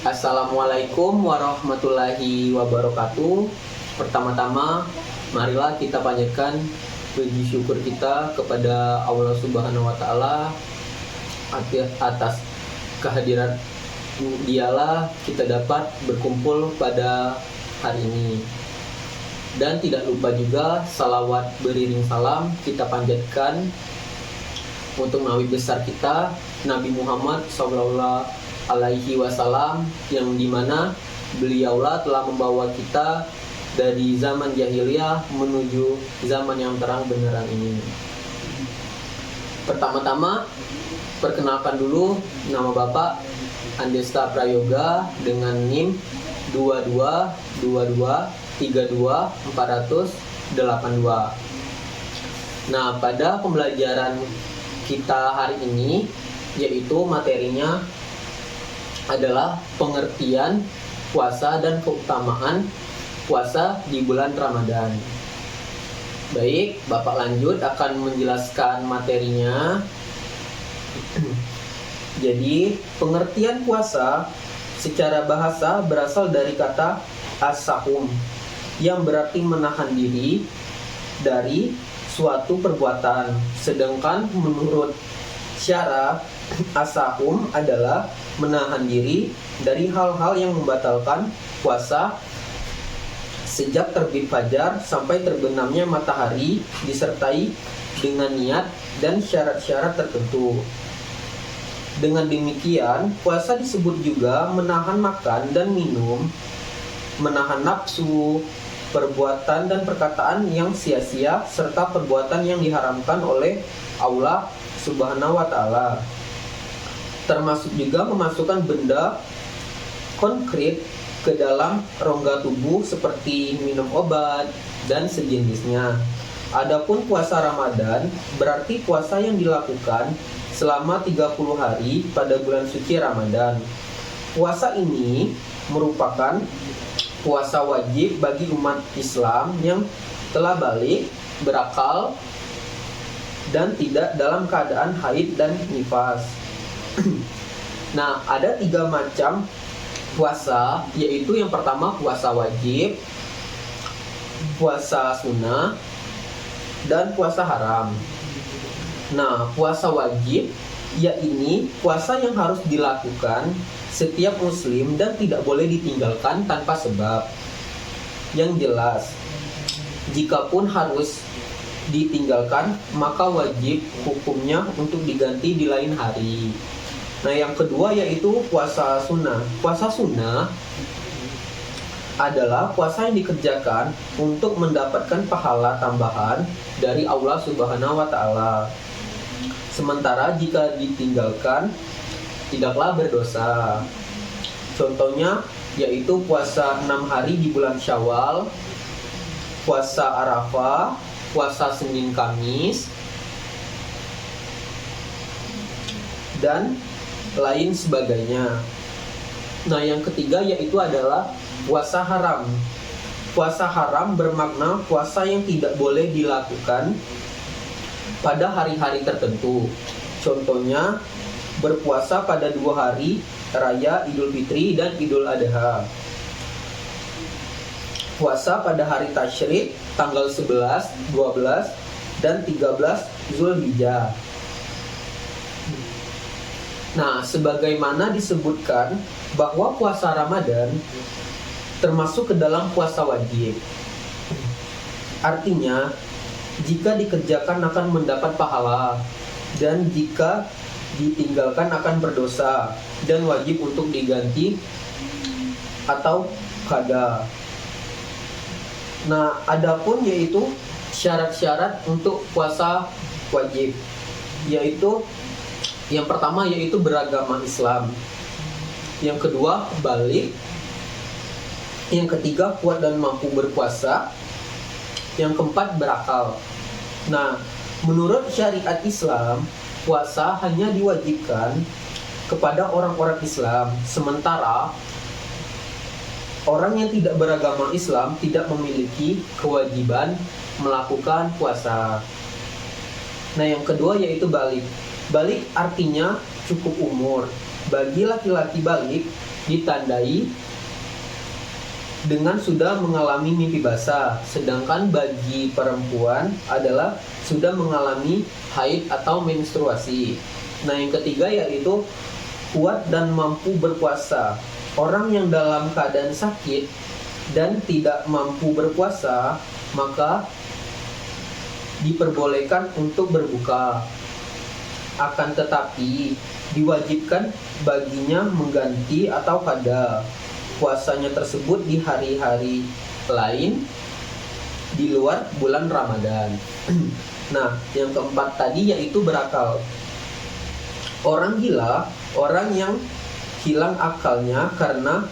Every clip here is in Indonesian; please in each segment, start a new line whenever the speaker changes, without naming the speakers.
Assalamualaikum warahmatullahi wabarakatuh. Pertama-tama, marilah kita panjatkan puji syukur kita kepada Allah Subhanahu wa Ta'ala atas kehadiran Dialah kita dapat berkumpul pada hari ini. Dan tidak lupa juga salawat beriring salam kita panjatkan untuk nabi besar kita, Nabi Muhammad SAW yang dimana beliaulah telah membawa kita dari zaman jahiliyah menuju zaman yang terang benerang ini. Pertama-tama, perkenalkan dulu nama Bapak Andesta Prayoga dengan NIM 2223232482. Nah, pada pembelajaran kita hari ini, yaitu materinya adalah pengertian puasa dan keutamaan puasa di bulan Ramadan. Baik, Bapak lanjut akan menjelaskan materinya. Jadi, pengertian puasa secara bahasa berasal dari kata as-sahum yang berarti menahan diri dari suatu perbuatan. Sedangkan menurut syara, as-sahum adalah menahan diri dari hal-hal yang membatalkan puasa sejak terbit fajar sampai terbenamnya matahari disertai dengan niat dan syarat-syarat tertentu. Dengan demikian, puasa disebut juga menahan makan dan minum, menahan nafsu, perbuatan dan perkataan yang sia-sia, serta perbuatan yang diharamkan oleh Allah Subhanahu wa Ta'ala. Termasuk juga memasukkan benda konkret ke dalam rongga tubuh seperti minum obat dan sejenisnya. Adapun puasa Ramadan berarti puasa yang dilakukan selama 30 hari pada bulan suci Ramadan. Puasa ini merupakan puasa wajib bagi umat Islam yang telah balik, berakal, dan tidak dalam keadaan haid dan nifas. Nah, ada 3 macam puasa, yaitu yang pertama puasa wajib, puasa sunnah, dan puasa haram. Nah, puasa wajib yakni puasa yang harus dilakukan setiap muslim dan tidak boleh ditinggalkan tanpa sebab. Yang jelas, jikapun harus ditinggalkan, maka wajib hukumnya untuk diganti di lain hari. Nah, yang kedua yaitu puasa sunnah. Puasa sunnah adalah puasa yang dikerjakan untuk mendapatkan pahala tambahan dari Allah Subhanahu wa Ta'ala. Sementara jika ditinggalkan, tidaklah berdosa. Contohnya yaitu puasa 6 hari di bulan Syawal, puasa Arafah, puasa Senin Kamis, dan lain sebagainya. Nah, yang ketiga yaitu adalah puasa haram. Puasa haram bermakna puasa yang tidak boleh dilakukan pada hari-hari tertentu. Contohnya berpuasa pada 2 hari raya Idul Fitri dan Idul Adha. Puasa pada hari Tasyrik tanggal 11, 12, dan 13 Zulhijjah. Nah, sebagaimana disebutkan bahwa puasa Ramadan termasuk ke dalam puasa wajib. Artinya, jika dikerjakan akan mendapat pahala, dan jika ditinggalkan akan berdosa dan wajib untuk diganti atau qada. Nah, adapun yaitu syarat-syarat untuk puasa wajib, yaitu yang pertama yaitu beragama Islam, yang kedua balik, yang ketiga kuat dan mampu berpuasa, yang keempat berakal. Nah, menurut syariat Islam, puasa hanya diwajibkan kepada orang-orang Islam, sementara orang yang tidak beragama Islam tidak memiliki kewajiban melakukan puasa. Nah, yang kedua yaitu balik. Balik artinya cukup umur. Bagi laki-laki balik ditandai dengan sudah mengalami mimpi basah, sedangkan bagi perempuan adalah sudah mengalami haid atau menstruasi. Nah, yang ketiga yaitu kuat dan mampu berpuasa. Orang yang dalam keadaan sakit dan tidak mampu berpuasa, maka diperbolehkan untuk berbuka. Akan tetapi diwajibkan baginya mengganti atau qada puasanya tersebut di hari-hari lain di luar bulan Ramadan. Nah, yang keempat tadi yaitu berakal. Orang gila, orang yang hilang akalnya karena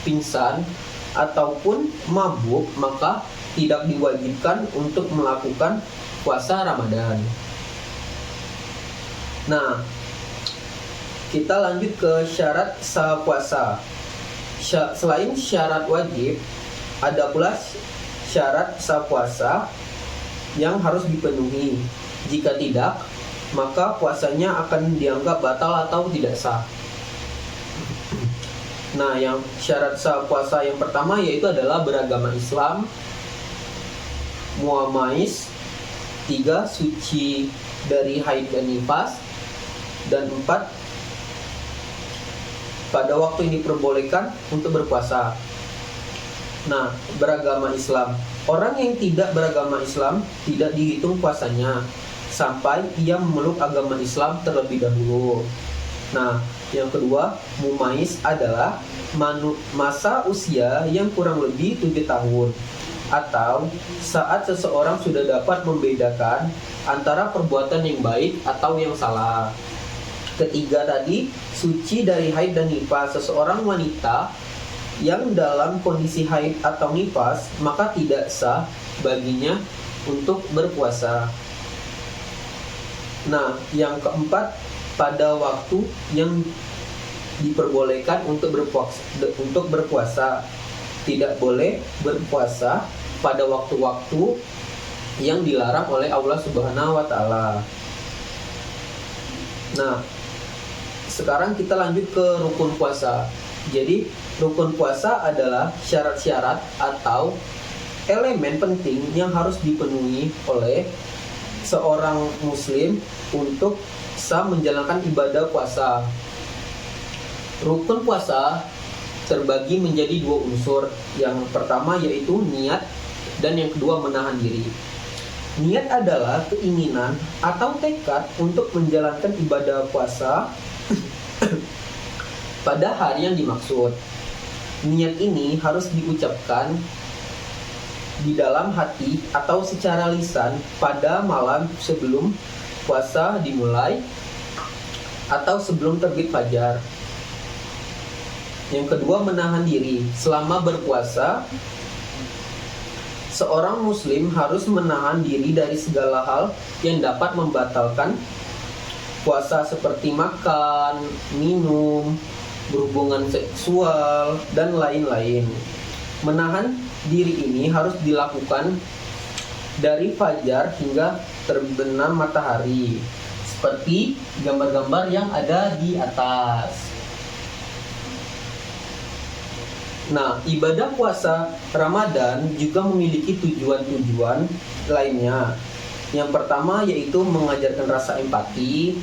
pingsan ataupun mabuk, maka tidak diwajibkan untuk melakukan puasa Ramadan. Nah, kita lanjut ke syarat sah puasa. Selain syarat wajib, ada pula syarat sah puasa yang harus dipenuhi. Jika tidak, maka puasanya akan dianggap batal atau tidak sah. Nah, yang syarat sah puasa yang pertama yaitu adalah beragama Islam, muamais, 3 suci dari haid dan nifas, dan 4 pada waktu ini diperbolehkan untuk berpuasa. Nah, beragama Islam. Orang yang tidak beragama Islam tidak dihitung puasanya sampai ia memeluk agama Islam terlebih dahulu. Nah, yang kedua, mumais adalah masa usia yang kurang lebih 7 tahun atau saat seseorang sudah dapat membedakan antara perbuatan yang baik atau yang salah. Ketiga tadi, suci dari haid dan nifas. Seseorang wanita yang dalam kondisi haid atau nifas, maka tidak sah baginya untuk berpuasa. Nah, yang keempat, pada waktu yang diperbolehkan untuk berpuasa. Tidak boleh berpuasa pada waktu-waktu yang dilarang oleh Allah Subhanahu wa taala. Nah, sekarang kita lanjut ke rukun puasa. Jadi, rukun puasa adalah syarat-syarat atau elemen penting yang harus dipenuhi oleh seorang muslim untuk sah menjalankan ibadah puasa. Rukun puasa terbagi menjadi 2 unsur. Yang pertama yaitu niat dan yang kedua menahan diri. Niat adalah keinginan atau tekad untuk menjalankan ibadah puasa pada hari yang dimaksud. Niat ini harus diucapkan di dalam hati atau secara lisan pada malam sebelum puasa dimulai atau sebelum terbit fajar. Yang kedua, menahan diri. Selama berpuasa, seorang muslim harus menahan diri dari segala hal yang dapat membatalkan puasa seperti makan, minum, berhubungan seksual, dan lain-lain. Menahan diri ini harus dilakukan dari fajar hingga terbenam matahari, seperti gambar-gambar yang ada di atas. Nah, ibadah puasa Ramadan juga memiliki tujuan-tujuan lainnya. Yang pertama yaitu mengajarkan rasa empati.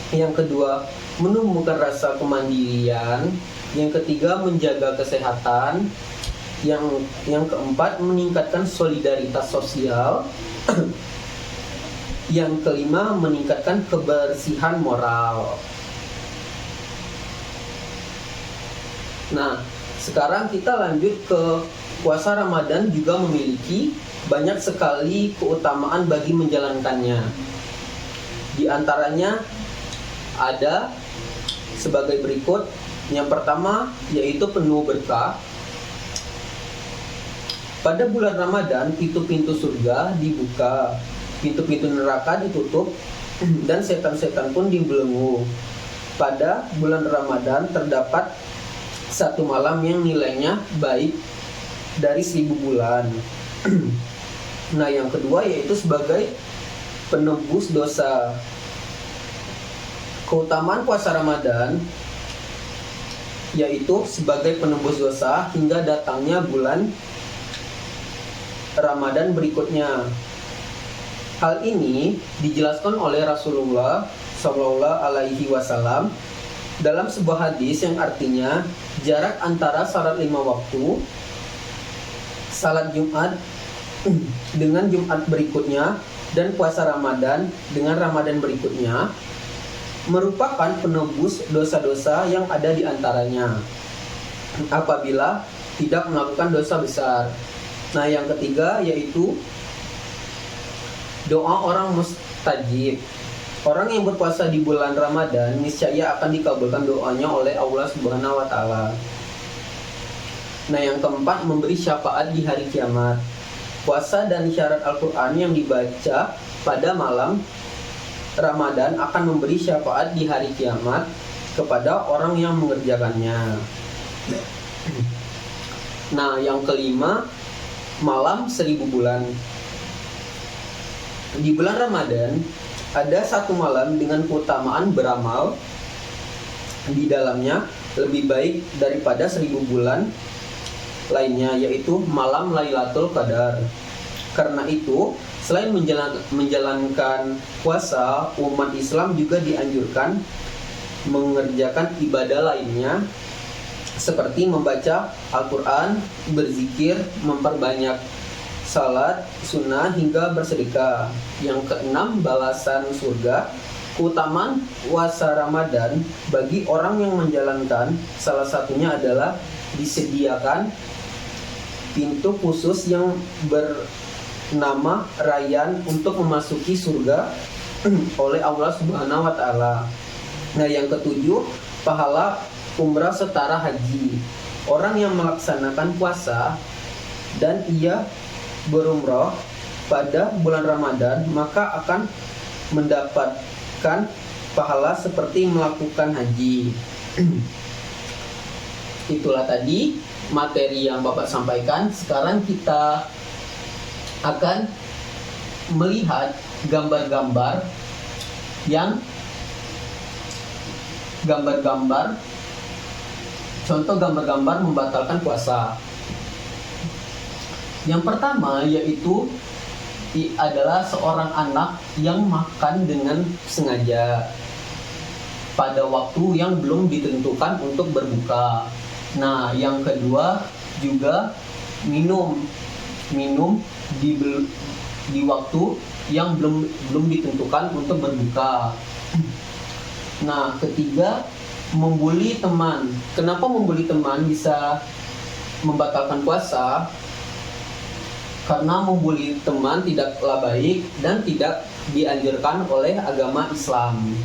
Yang kedua, menumbuhkan rasa kemandirian. Yang ketiga, menjaga kesehatan. Yang keempat, meningkatkan solidaritas sosial. Yang kelima, meningkatkan kebersihan moral. Nah, sekarang kita lanjut ke puasa Ramadan juga memiliki banyak sekali keutamaan bagi menjalankannya. Di antaranya ada sebagai berikut. Yang pertama yaitu penuh berkah. Pada bulan Ramadan, pintu-pintu surga dibuka, pintu-pintu neraka ditutup, dan setan-setan pun dibelenggu. Pada bulan Ramadan terdapat 1 malam yang nilainya baik dari 1000 bulan. Nah, yang kedua yaitu sebagai penebus dosa. Keutamaan puasa Ramadan yaitu sebagai penembus dosa hingga datangnya bulan Ramadan berikutnya. Hal ini dijelaskan oleh Rasulullah Shallallahu Alaihi Wasallam dalam sebuah hadis yang artinya jarak antara salat 5 waktu, salat Jumat dengan Jumat berikutnya, dan puasa Ramadan dengan Ramadan berikutnya merupakan penebus dosa-dosa yang ada di antaranya apabila tidak melakukan dosa besar. Nah, yang ketiga yaitu doa orang mustajib. Orang yang berpuasa di bulan Ramadan niscaya akan dikabulkan doanya oleh Allah Subhanahu wa taala. Nah, yang keempat, memberi syafaat di hari kiamat. Puasa dan syarat Al-Qur'an yang dibaca pada malam Ramadan akan memberi syafaat di hari kiamat kepada orang yang mengerjakannya. Nah, yang kelima, malam 1000 bulan. Di bulan Ramadan ada satu malam dengan keutamaan beramal di dalamnya lebih baik daripada 1000 bulan lainnya, yaitu malam Lailatul Qadar. Karena itu, selain menjalankan puasa, umat Islam juga dianjurkan mengerjakan ibadah lainnya seperti membaca Al-Quran, berzikir, memperbanyak salat sunnah hingga bersedekah. Yang keenam, balasan surga. Keutamaan puasa Ramadan bagi orang yang menjalankan salah satunya adalah disediakan pintu khusus yang bernama Rayyan untuk memasuki surga oleh Allah Subhanahu wa taala. Nah, yang ketujuh, pahala umrah setara haji. Orang yang melaksanakan puasa dan ia berumrah pada bulan Ramadan maka akan mendapatkan pahala seperti melakukan haji. Itulah tadi materi yang Bapak sampaikan. Sekarang kita akan melihat gambar-gambar contoh gambar-gambar membatalkan puasa. Yang pertama yaitu adalah seorang anak yang makan dengan sengaja pada waktu yang belum ditentukan untuk berbuka. Nah, yang kedua juga minum di waktu yang belum ditentukan untuk berbuka. Nah, ketiga, membuli teman. Kenapa membuli teman bisa membatalkan puasa? Karena membuli teman tidaklah baik dan tidak dianjurkan oleh agama Islam.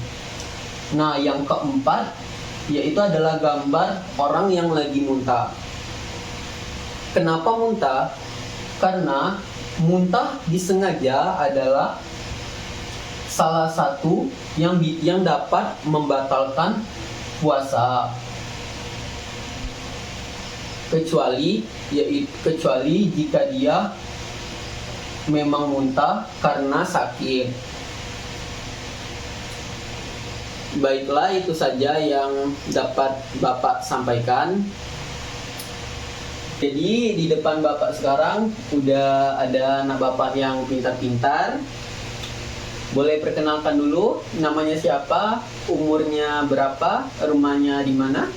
Nah, yang keempat yaitu adalah gambar orang yang lagi muntah. Kenapa muntah? Karena muntah disengaja adalah salah satu yang dapat membatalkan puasa. Kecuali jika dia memang muntah karena sakit. Baiklah, itu saja yang dapat Bapak sampaikan. Jadi di depan Bapak sekarang udah ada anak Bapak yang pintar-pintar. Boleh perkenalkan dulu, namanya siapa, umurnya berapa, rumahnya di mana?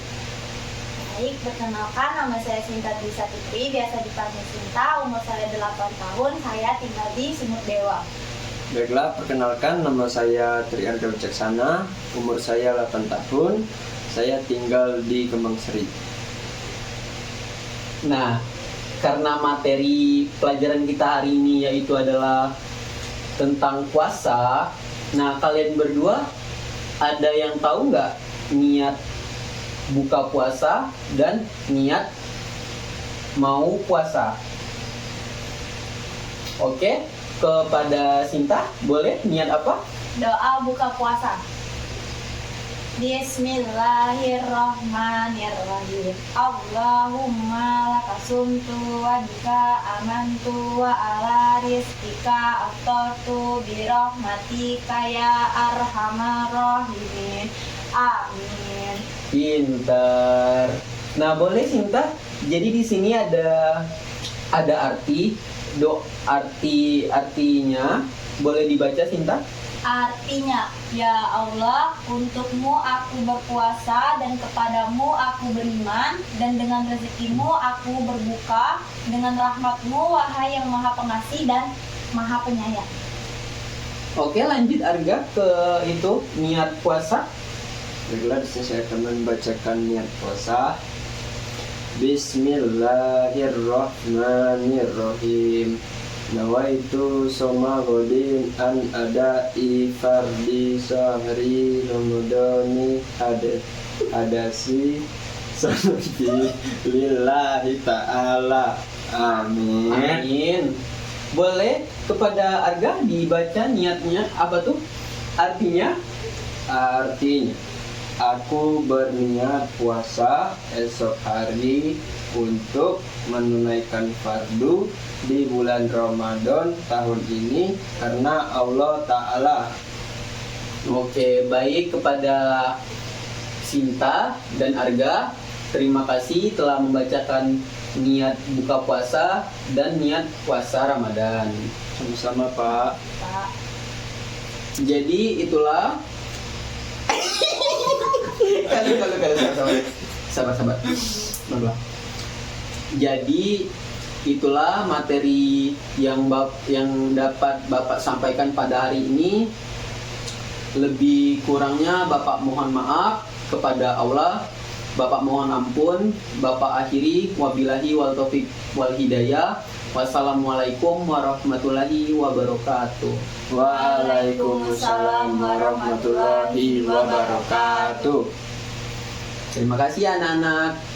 Baik, perkenalkan, nama saya Sinta Dwi Satitri, biasa dipanggil Sinta, umur saya 8 tahun, saya tinggal di Sumur Dewa.
Baiklah, perkenalkan, nama saya Triarga Wicaksana, umur saya 8 tahun, saya tinggal di Kembang Seri.
Nah, karena materi pelajaran kita hari ini yaitu adalah tentang puasa, nah kalian berdua ada yang tahu nggak niat buka puasa dan niat mau puasa? Oke, kepada Sinta, boleh niat apa?
Doa buka puasa. Bismillahirrahmanirrahim. Allahumma lakasumtu wa bika amantu wa ala rizkika aftartu birahmatika ya arhamar rahimin. Amin.
Pintar. Nah, boleh Sinta. Jadi di sini ada arti artinya boleh dibaca Sinta?
Artinya, ya Allah, untukmu aku berpuasa dan kepadamu aku beriman, dan dengan rezekimu aku berbuka, dengan rahmatmu wahai yang maha pengasih dan maha penyayang.
Oke, lanjut Arga ke itu niat puasa.
Baiklah, di sini saya akan membacakan niat puasa. Bismillahirrahmanirrahim. Nawaitu soma godin an ada fardi sahri ramadhani adasi sanati lillahi ta'ala. Amin.
Amin. Boleh kepada Arga dibaca niatnya apa tuh? Artinya?
Artinya, aku berniat puasa esok hari untuk menunaikan fardu di bulan Ramadan tahun ini karena Allah Ta'ala.
Oke, baik kepada Sinta dan Arga. Terima kasih telah membacakan niat buka puasa dan niat puasa Ramadan.
Sama-sama Pak.
Pak.
Jadi itulah sabar. Jadi itulah materi yang dapat Bapak sampaikan pada hari ini. Lebih kurangnya Bapak mohon maaf kepada Allah. Bapak mohon ampun. Bapak akhiri wabillahi wal taufiq wal hidayah. Wassalamualaikum warahmatullahi wabarakatuh.
Waalaikumsalam warahmatullahi wabarakatuh.
Terima kasih anak-anak.